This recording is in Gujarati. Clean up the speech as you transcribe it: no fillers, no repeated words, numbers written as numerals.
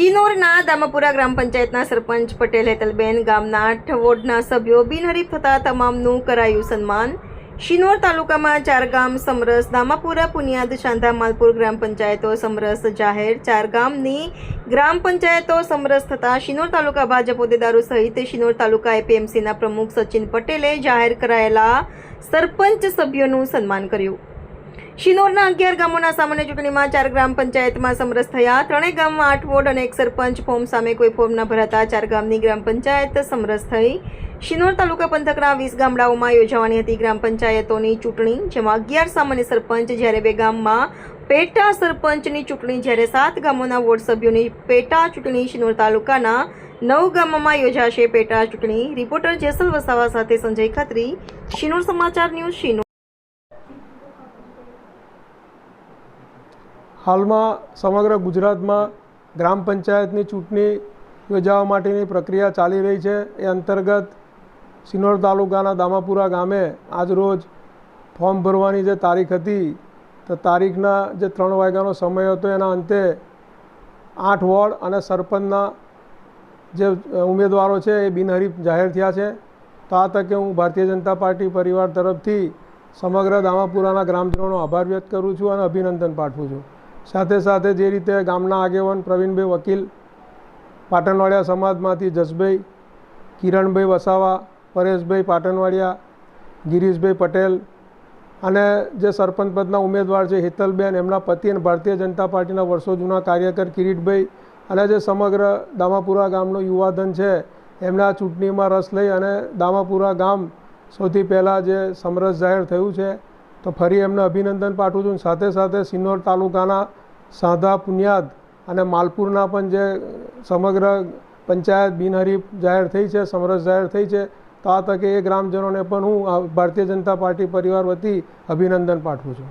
શિનોરના દામાપુરા ગ્રામ પંચાયતના સરપંચ પટેલ હેતલબેન ગામના 8 વોર્ડના સભ્યો બિનહરીફ થતા તમામનું કરાયું સન્માન। શિનોર તાલુકામાં 4 ગામ સમરસ, દામાપુરા, પુનિયાદ, શાંધા, માલપુર ગ્રામ પંચાયતો સમરસ જાહેર। 4 ગામની ગ્રામ પંચાયતો સમરસ થતા શિનોર તાલુકા ભાજપ હોદ્દેદારો સહિત શિનોર તાલુકા એપીએમસીના પ્રમુખ સચિન પટેલે જાહેર કરાયેલા સરપંચ સભ્યોનું સન્માન કર્યું। શિનોરના 11 ગામોના સામાન્ય ચૂંટણીમાં 4 ગ્રામ પંચાયતમાં સમરસ થયા। 3 ગામમાં 8 વોર્ડ અને 1 સરપંચ ફોર્મ સામે કોઈ ફોર્મ ન ભરાતા 4 ગામની ગ્રામ પંચાયત સમરસ થઈ। શિનોર તાલુકા પંથકના 20 ગામડાઓમાં યોજાવાની હતી ગ્રામ પંચાયતોની ચૂંટણી, જેમાં 11 સામાન્ય સરપંચ જ્યારે 2 ગામમાં પેટા સરપંચની ચૂંટણી, જ્યારે 7 ગામોના વોર્ડ સભ્યોની પેટા ચૂંટણી। શિનોર તાલુકાના 9 ગામોમાં યોજાશે પેટા ચૂંટણી। રિપોર્ટર જેસલ વસાવા સાથે સંજય ખત્રી, શિનોર સમાચાર ન્યૂઝ, શિનોર। હાલમાં સમગ્ર ગુજરાતમાં ગ્રામ પંચાયતની ચૂંટણી યોજવા માટેની પ્રક્રિયા ચાલી રહી છે। એ અંતર્ગત શિનોર તાલુકાના દામાપુરા ગામે આજરોજ ફોર્મ ભરવાની જે તારીખ હતી, તો તારીખના જે 3 વાગ્યાનો સમય હતો એના અંતે 8 વોર્ડ અને સરપંચના જે ઉમેદવારો છે એ બિનહરીફ જાહેર થયા છે। તો આ તકે હું ભારતીય જનતા પાર્ટી પરિવાર તરફથી સમગ્ર દામાપુરાના ગ્રામજનોનો આભાર વ્યક્ત કરું છું અને અભિનંદન પાઠવું છું। સાથે સાથે જે રીતે ગામના આગેવાન પ્રવીણભાઈ વકીલ, પાટણવાડિયા સમાજમાંથી જસભાઈ, કિરણભાઈ વસાવા, પરેશભાઈ પાટણવાડિયા, ગિરીશભાઈ પટેલ અને જે સરપંચ પદના ઉમેદવાર છે હેતલબેન, એમના પતિ અને ભારતીય જનતા પાર્ટીના વર્ષો જૂના કાર્યકર કિરીટભાઈ અને જે સમગ્ર દામાપુરા ગામનો યુવાધન છે એમને આ ચૂંટણીમાં રસ લઈ અને દામાપુરા ગામ સૌથી પહેલાં જે સમરસ જાહેર થયું છે, તો ફરી એમને અભિનંદન પાઠવું છું। સાથે સાથે શિનોર તાલુકાના સાંધા, પુનિયાદ અને માલપુરના પણ જે સમગ્ર પંચાયત બિનહરીફ જાહેર થઈ છે, સમરસ જાહેર થઈ છે, તો આ તકે એ ગ્રામજનોને પણ હું ભારતીય જનતા પાર્ટી પરિવાર વતી અભિનંદન પાઠવું છું।